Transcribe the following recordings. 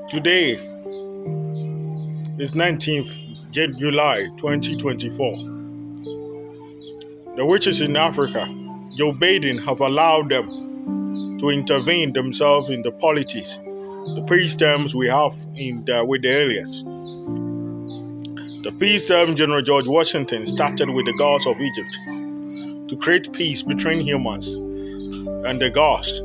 Today is 19th July 2024. The witches in Africa, Joe Biden, have allowed them to intervene themselves in the politics, the peace terms we have with the aliens. The peace term General George Washington started with the gods of Egypt to create peace between humans and the gods.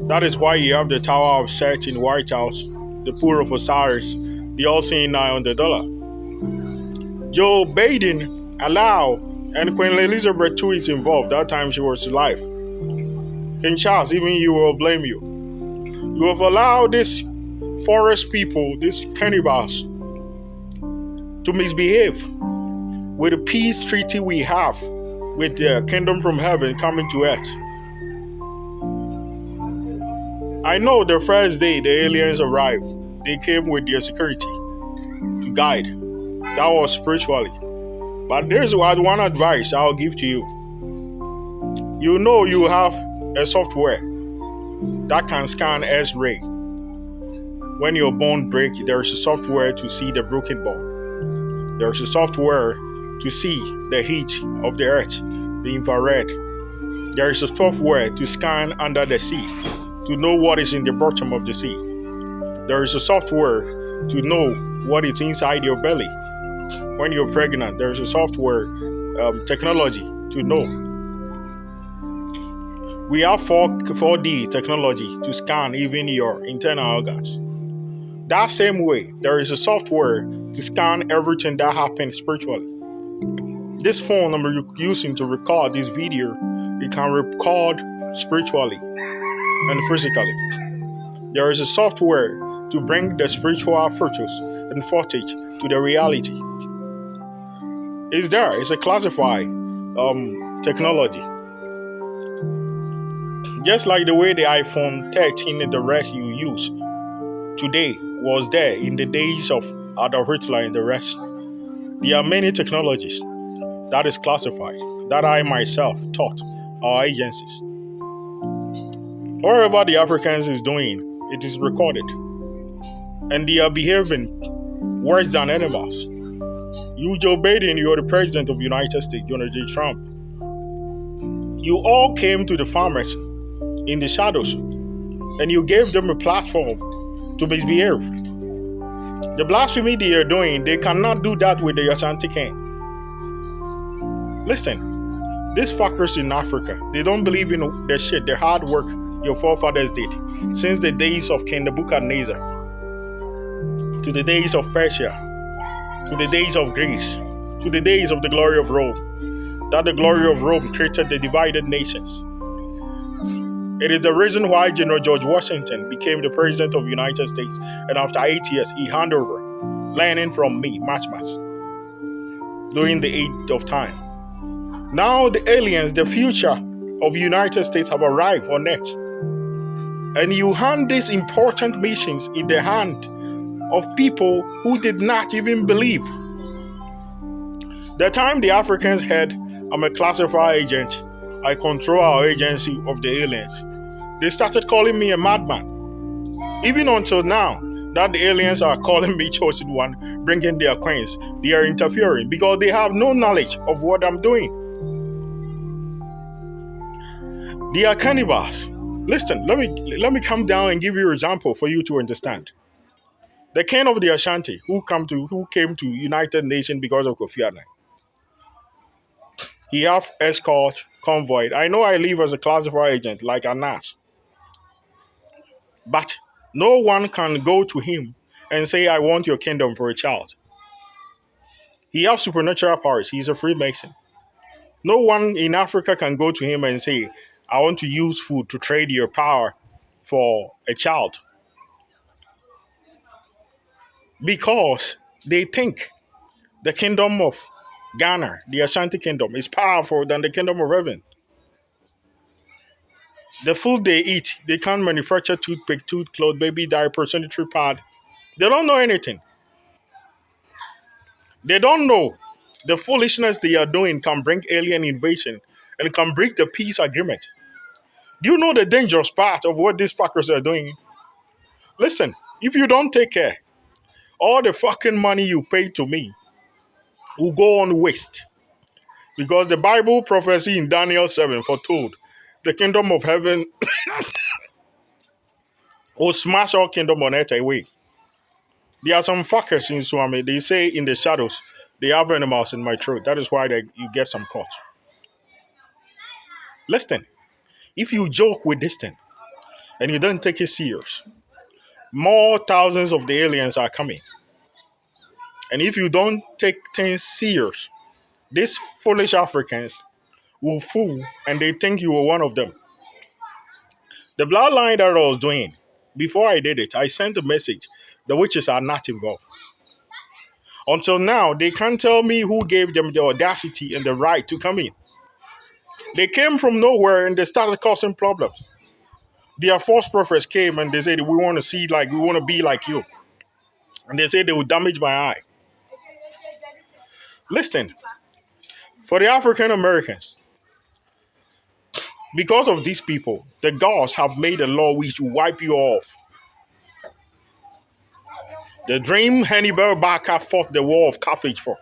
That is why you have the Tower of Set in White House, the Pool of Osiris, the all-seeing eye on the dollar. Joe Biden allowed, and Queen Elizabeth too is involved. That time she was alive. King Charles, even you will blame you. You have allowed these forest people, these cannibals, to misbehave with the peace treaty we have with the kingdom from heaven coming to earth. I know the first day the aliens arrived, they came with their security to guide. That was spiritually. But there's one advice I'll give to you. You know you have a software that can scan X-ray. When your bone breaks, there is a software to see the broken bone. There is a software to see the heat of the earth, the infrared. There is a software to scan under the sea, to know what is in the bottom of the sea. There is a software to know what is inside your belly. When you're pregnant, there is a software technology to know. We have 4D technology to scan even your internal organs. That same way, there is a software to scan everything that happens spiritually. This phone I'm using to record this video, it can record spiritually and physically. There is a software to bring the spiritual photos and footage to the reality. It's there. It's a classified technology. Just like the way the iPhone 13 and the rest you use today was there in the days of Adolf Hitler and the rest. There are many technologies that is classified that I myself taught our agencies. Whatever the Africans is doing, it is recorded. And they are behaving worse than animals. You, Joe Biden, you are the president of the United States, Donald J. Trump. You all came to the farmers in the shadows and you gave them a platform to misbehave. The blasphemy they are doing, they cannot do that with the Ashanti king. Listen, these fuckers in Africa, they don't believe in the shit, the hard work your forefathers did since the days of King Nebuchadnezzar to the days of Persia, to the days of Greece, to the days of the glory of Rome. That the glory of Rome created the divided nations. It is the reason why General George Washington became the president of the United States, and after 8 years, he handed over, learning from me, much, during the age of time. Now the aliens, the future of the United States have arrived on Earth. And you hand these important missions in the hand of people who did not even believe. The time the Africans heard, I'm a classified agent, I control our agency of the aliens, they started calling me a madman. Even until now, that the aliens are calling me chosen one, bringing their coins, they are interfering because they have no knowledge of what I'm doing. They are cannibals. Listen, let me come down and give you an example for you to understand. The king of the Ashanti, who came to United Nations because of Kofi Annan. He have escort, convoy. I know I live as a classified agent, like Anas. But no one can go to him and say, I want your kingdom for a child. He has supernatural powers. He's a Freemason. No one in Africa can go to him and say, I want to use food to trade your power for a child. Because they think the kingdom of Ghana, the Ashanti kingdom, is powerful than the kingdom of heaven. The food they eat, they can't manufacture toothpick, toothcloth, baby diaper, sanitary pad. They don't know anything. They don't know the foolishness they are doing can bring alien invasion and can break the peace agreement. Do you know the dangerous part of what these fuckers are doing? Listen, if you don't take care, all the fucking money you pay to me will go on waste. Because the Bible prophecy in Daniel 7 foretold the kingdom of heaven will smash all kingdom on earth away. There are some fuckers in Swami. They say in the shadows, they have animals in my throat. That is why you get some caught. Listen, if you joke with this thing and you don't take it serious, more thousands of the aliens are coming. And if you don't take things serious, these foolish Africans will fool and they think you were one of them. The bloodline that I was doing, before I did it, I sent a message. The witches are not involved. Until now, they can't tell me who gave them the audacity and the right to come in. They came from nowhere and they started causing problems. Their false prophets came and they said, we want to see like, we want to be like you. And they said they would damage my eye. Listen, for the African Americans, because of these people, the gods have made a law which will wipe you off. The dream Hannibal Barca fought the war of Carthage for.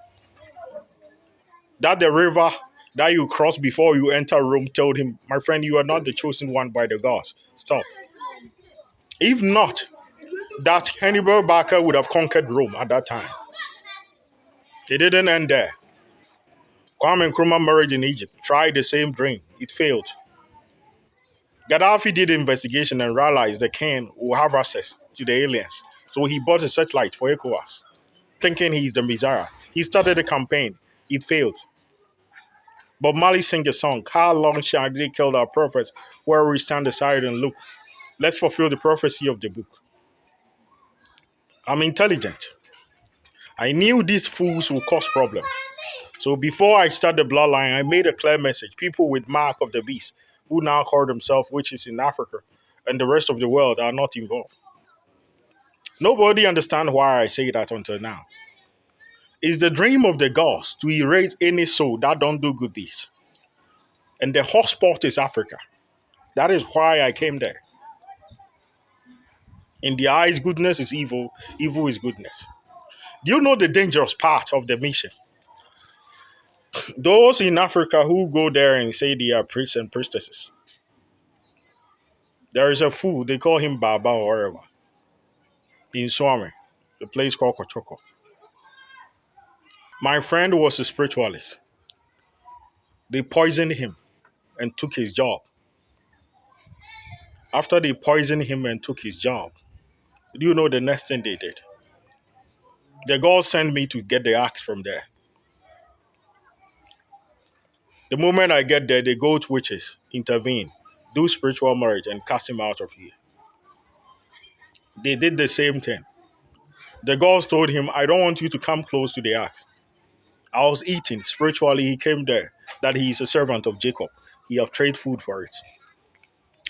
That the river that you cross before you enter Rome told him, my friend, you are not the chosen one by the gods. Stop. If not, that Hannibal Barca would have conquered Rome at that time. It didn't end there. Kwame Nkrumah married in Egypt, tried the same dream. It failed. Gaddafi did investigation and realized the king will have access to the aliens. So he bought a satellite for ECOWAS, thinking he's the Messiah. He started a campaign. It failed. But Mali sang a song, how long shall they kill our prophets, where we stand aside and look? Let's fulfill the prophecy of the book. I'm intelligent. I knew these fools would cause problems. So before I start the bloodline, I made a clear message. People with mark of the beast, who now call themselves witches in Africa, and the rest of the world are not involved. Nobody understands why I say that until now. It's the dream of the gods to erase any soul that don't do good deeds. And the hotspot is Africa. That is why I came there. In the eyes, goodness is evil, evil is goodness. Do you know the dangerous part of the mission? Those in Africa who go there and say they are priests and priestesses. There is a fool, they call him Baba or whatever, in Swami, the place called Kochoko. My friend was a spiritualist. They poisoned him and took his job. After they poisoned him and took his job, do you know the next thing they did? The God sent me to get the axe from there. The moment I get there, the goat witches intervene, do spiritual marriage, and cast him out of here. They did the same thing. The gods told him, I don't want you to come close to the axe. I was eating. Spiritually, he came there, that he is a servant of Jacob. He have traded food for it.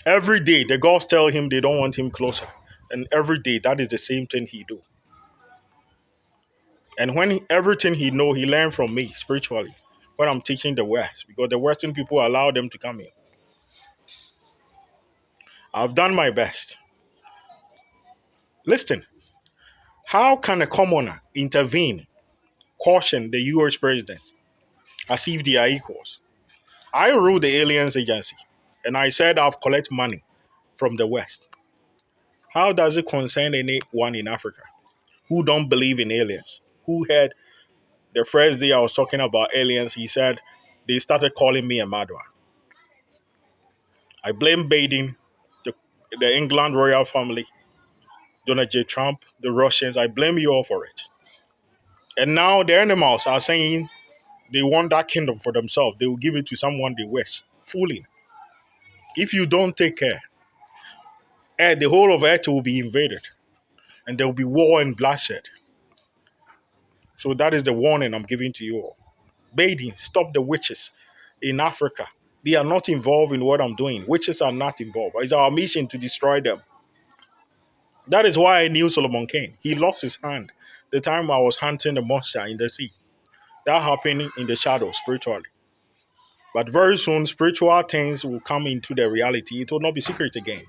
Every day, the gods tell him they don't want him closer. And every day, that is the same thing he do. And when everything he know, he learned from me spiritually. When I'm teaching the West, because the Western people allow them to come in. I've done my best. Listen, how can a commoner intervene, caution the US president as if they are equals? I rule the aliens agency, and I said I've collected money from the West. How does it concern anyone in Africa who don't believe in aliens? Who had the first day I was talking about aliens, he said they started calling me a madman. I blame Biden, the England royal family, Donald J. Trump, the Russians. I blame you all for it. And now the animals are saying they want that kingdom for themselves. They will give it to someone they wish. Fooling. If you don't take care, the whole of earth will be invaded. And there will be war and bloodshed. So that is the warning I'm giving to you all. Biden, stop the witches in Africa. They are not involved in what I'm doing. Witches are not involved. It's our mission to destroy them. That is why I knew Solomon Kane. He lost his hand the time I was hunting the monster in the sea. That happened in the shadow spiritually. But very soon, spiritual things will come into the reality. It will not be secret again.